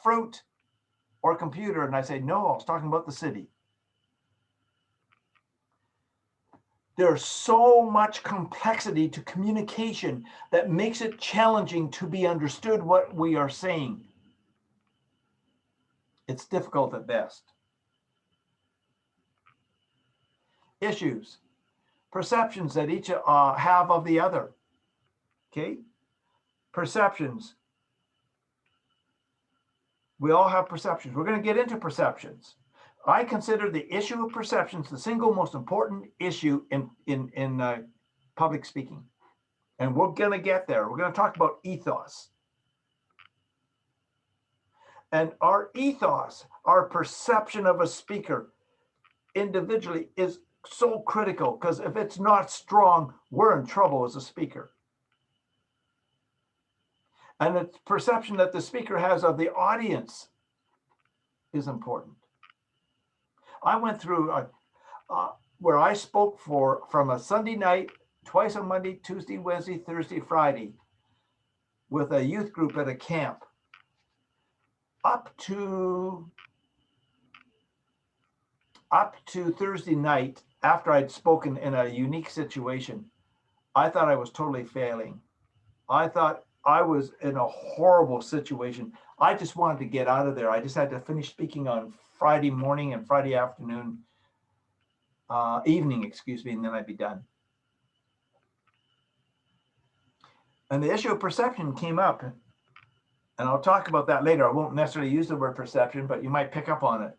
fruit or computer. And I say, no, I was talking about the city. There's so much complexity to communication that makes it challenging to be understood what we are saying. It's difficult at best. Issues, perceptions that each have of the other. Okay, perceptions. We all have perceptions. We're going to get into perceptions. I consider the issue of perceptions the single most important issue in public speaking. And we're going to get there. We're going to talk about ethos. And our ethos, our perception of a speaker individually is so critical, because if it's not strong, we're in trouble as a speaker. And the perception that the speaker has of the audience is important. I went through where I spoke from a Sunday night, twice on Monday, Tuesday, Wednesday, Thursday, Friday, with a youth group at a camp, up to Thursday night, after I'd spoken in a unique situation. I thought I was totally failing. I thought I was in a horrible situation. I just wanted to get out of there. I just had to finish speaking on Friday morning and Friday afternoon, evening, excuse me, and then I'd be done. And the issue of perception came up, and I'll talk about that later. I won't necessarily use the word perception, but you might pick up on it.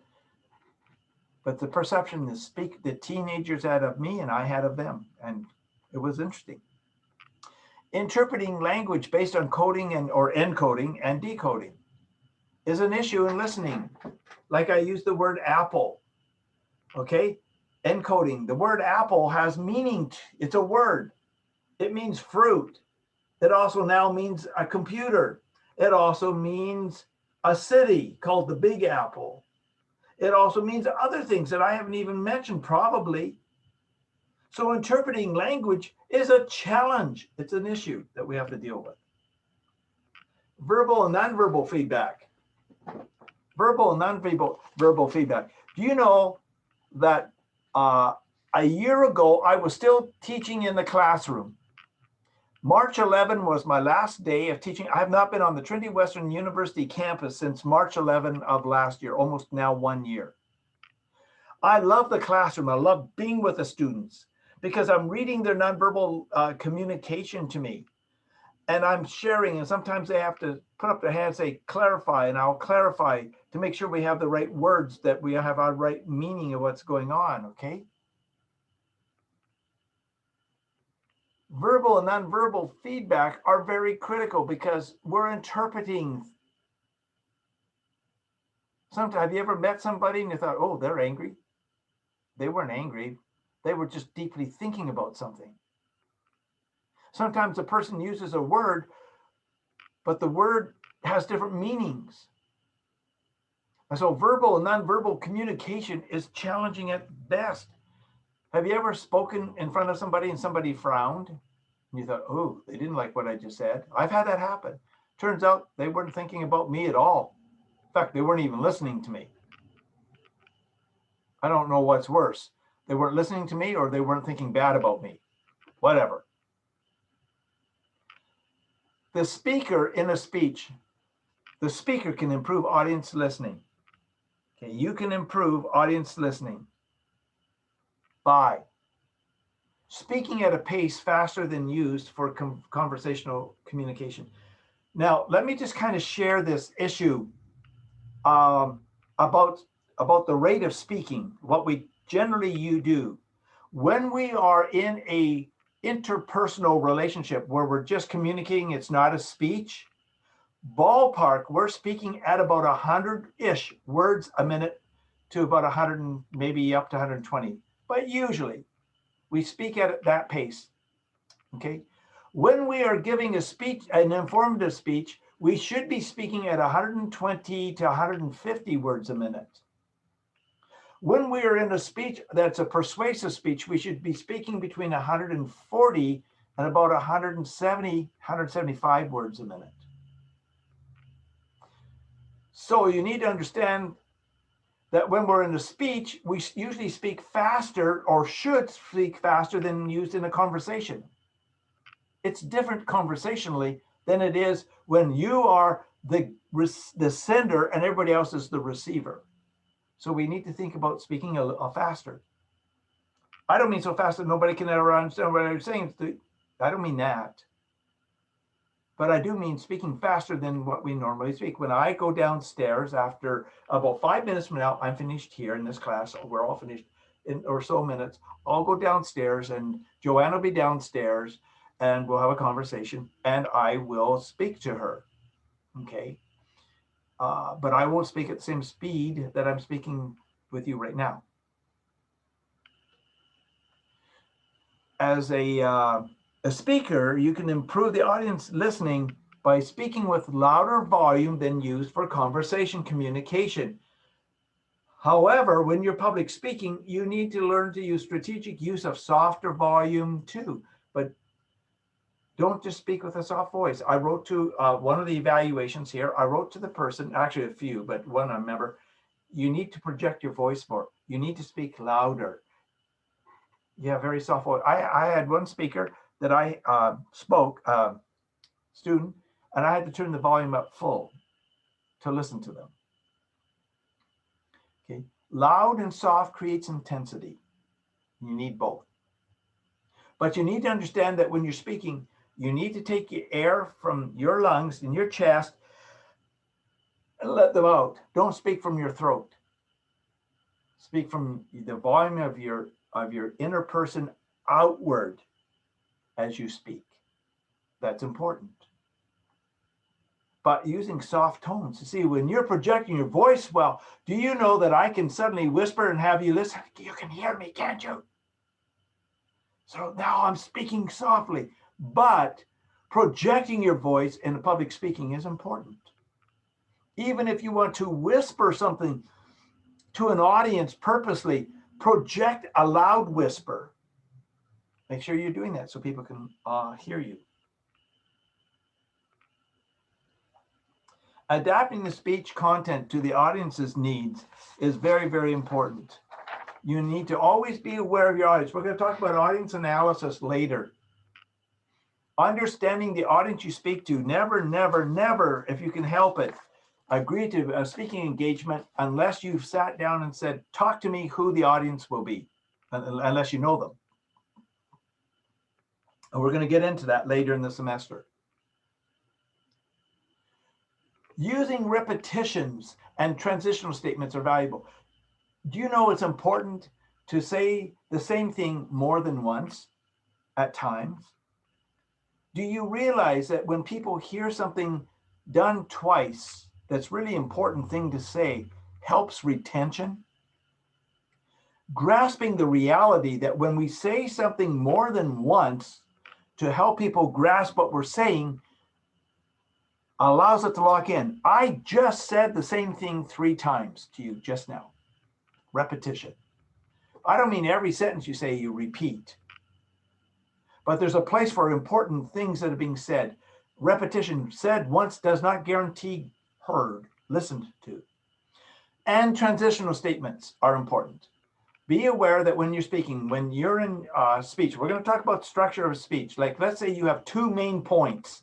But the perception the teenagers had of me and I had of them, and it was interesting. Interpreting language based on coding or encoding and decoding is an issue in listening. Like I used the word apple, okay? Encoding, the word apple has meaning. It's a word. It means fruit. It also now means a computer. It also means a city called the Big Apple. It also means other things that I haven't even mentioned, probably. So interpreting language is a challenge. It's an issue that we have to deal with. Verbal and nonverbal feedback. Verbal and nonverbal feedback. Do you know that a year ago, I was still teaching in the classroom? March 11 was my last day of teaching. I have not been on the Trinity Western University campus since March 11 of last year, almost now 1 year. I love the classroom. I love being with the students because I'm reading their nonverbal communication to me. And I'm sharing, and sometimes they have to put up their hand and say, clarify, and I'll clarify to make sure we have the right words, that we have our right meaning of what's going on, okay? Verbal and nonverbal feedback are very critical because we're interpreting. Sometimes, have you ever met somebody and you thought, oh, they're angry? They weren't angry. They were just deeply thinking about something. Sometimes a person uses a word, but the word has different meanings. And so verbal and nonverbal communication is challenging at best. Have you ever spoken in front of somebody and somebody frowned? And you thought, oh, they didn't like what I just said. I've had that happen. Turns out they weren't thinking about me at all. In fact, they weren't even listening to me. I don't know what's worse. They weren't listening to me or they weren't thinking bad about me. Whatever. The speaker in a speech, the speaker can improve audience listening. Okay, you can improve audience listening by speaking at a pace faster than used for conversational communication. Now, let me just kind of share this issue about the rate of speaking, what we generally do. When we are in a interpersonal relationship where we're just communicating, it's not a speech. Ballpark, we're speaking at about 100-ish words a minute to about 100 and maybe up to 120. But usually we speak at that pace, okay? When we are giving a speech, an informative speech, we should be speaking at 120 to 150 words a minute. When we are in a speech that's a persuasive speech, we should be speaking between 140 and about 170, 175 words a minute. So you need to understand that when we're in a speech, we usually speak faster or should speak faster than used in a conversation. It's different conversationally than it is when you are the sender and everybody else is the receiver. So we need to think about speaking a little faster. I don't mean so fast that nobody can ever understand what I'm saying. I don't mean that. But I do mean speaking faster than what we normally speak. When I go downstairs after about 5 minutes from now, I'm finished here in this class. We're all finished in or so minutes. I'll go downstairs and Joanne will be downstairs and we'll have a conversation and I will speak to her. Okay. But I won't speak at the same speed that I'm speaking with you right now. As a speaker, you can improve the audience listening by speaking with louder volume than used for conversation communication. However, when you're public speaking, you need to learn to use strategic use of softer volume too. But don't just speak with a soft voice. I wrote to one of the evaluations here, I wrote to the person, actually a few, but one I remember, you need to project your voice more. You need to speak louder. Yeah, very soft voice. I had one speaker that I spoke, student, and I had to turn the volume up full to listen to them. Okay, loud and soft creates intensity. You need both. But you need to understand that when you're speaking, you need to take your air from your lungs and your chest and let them out. Don't speak from your throat. Speak from the volume of your inner person outward as you speak. That's important. But using soft tones. You see, when you're projecting your voice well, do you know that I can suddenly whisper and have you listen? You can hear me, can't you? So now I'm speaking softly, but projecting your voice in public speaking is important. Even if you want to whisper something to an audience purposely, project a loud whisper. Make sure you're doing that so people can hear you. Adapting the speech content to the audience's needs is very, very important. You need to always be aware of your audience. We're going to talk about audience analysis later. Understanding the audience you speak to, never, never, never, if you can help it, agree to a speaking engagement unless you've sat down and said, talk to me who the audience will be, unless you know them. And we're going to get into that later in the semester. Using repetitions and transitional statements are valuable. Do you know it's important to say the same thing more than once at times? Do you realize that when people hear something done twice, that's really important thing to say, helps retention? Grasping the reality that when we say something more than once to help people grasp what we're saying, allows it to lock in. I just said the same thing 3 times to you just now. Repetition. I don't mean every sentence you say you repeat, but there's a place for important things that are being said. Repetition said once does not guarantee heard, listened to. And transitional statements are important. Be aware that when you're speaking, when you're in speech, we're going to talk about structure of speech. Like, let's say you have 2 main points.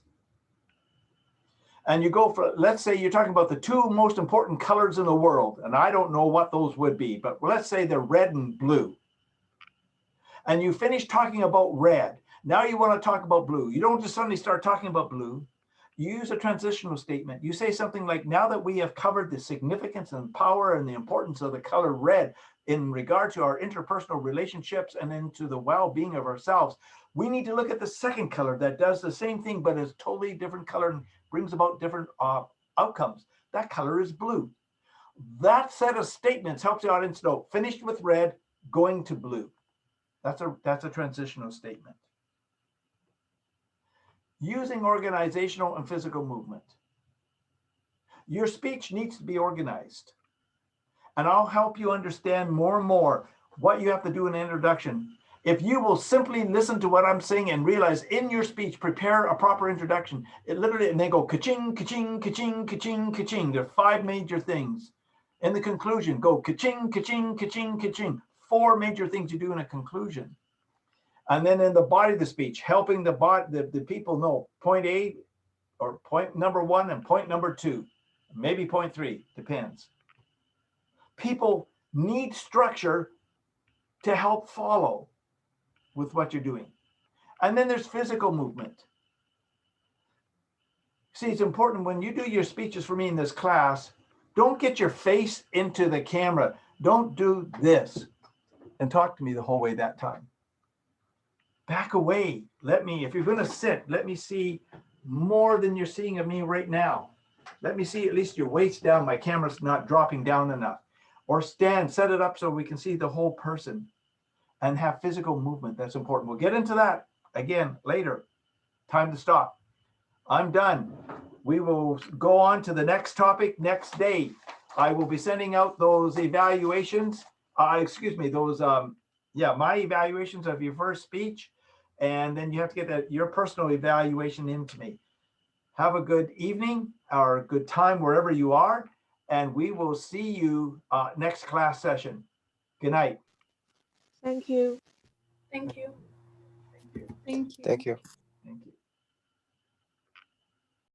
And you go for, let's say you're talking about the 2 most important colors in the world. And I don't know what those would be, but let's say they're red and blue. And you finish talking about red. Now you want to talk about blue. You don't just suddenly start talking about blue. You use a transitional statement. You say something like, now that we have covered the significance and power and the importance of the color red in regard to our interpersonal relationships and into the well-being of ourselves, we need to look at the second color that does the same thing, but is totally different color and brings about different outcomes. That color is blue. That set of statements helps the audience know, finished with red, going to blue. That's a transitional statement. Using organizational and physical movement. Your speech needs to be organized. And I'll help you understand more and more what you have to do in an introduction. If you will simply listen to what I'm saying and realize in your speech, prepare a proper introduction. It literally, and they go ka-ching, ka-ching, ka-ching, ka-ching, ka-ching. There are 5 major things. In the conclusion, go ka-ching, ka-ching, ka-ching, ka-ching. 4 major things you do in a conclusion. And then in the body of the speech, helping the people know point A or point number 1 and point number 2, maybe point 3, depends. People need structure to help follow with what you're doing. And then there's physical movement. See, it's important when you do your speeches for me in this class, don't get your face into the camera. Don't do this and talk to me the whole way that time. Back away. If you're going to sit, let me see more than you're seeing of me right now. Let me see at least your waist down. My camera's not dropping down enough. Or stand, set it up so we can see the whole person and have physical movement. That's important. We'll get into that again later. Time to stop. I'm done. We will go on to the next topic next day. I will be sending out those evaluations. My evaluations of your first speech. And then you have to get your personal evaluation into me. Have a good evening or a good time wherever you are. And we will see you next class session. Good night. Thank you. Thank you. Thank you. Thank you. Thank you.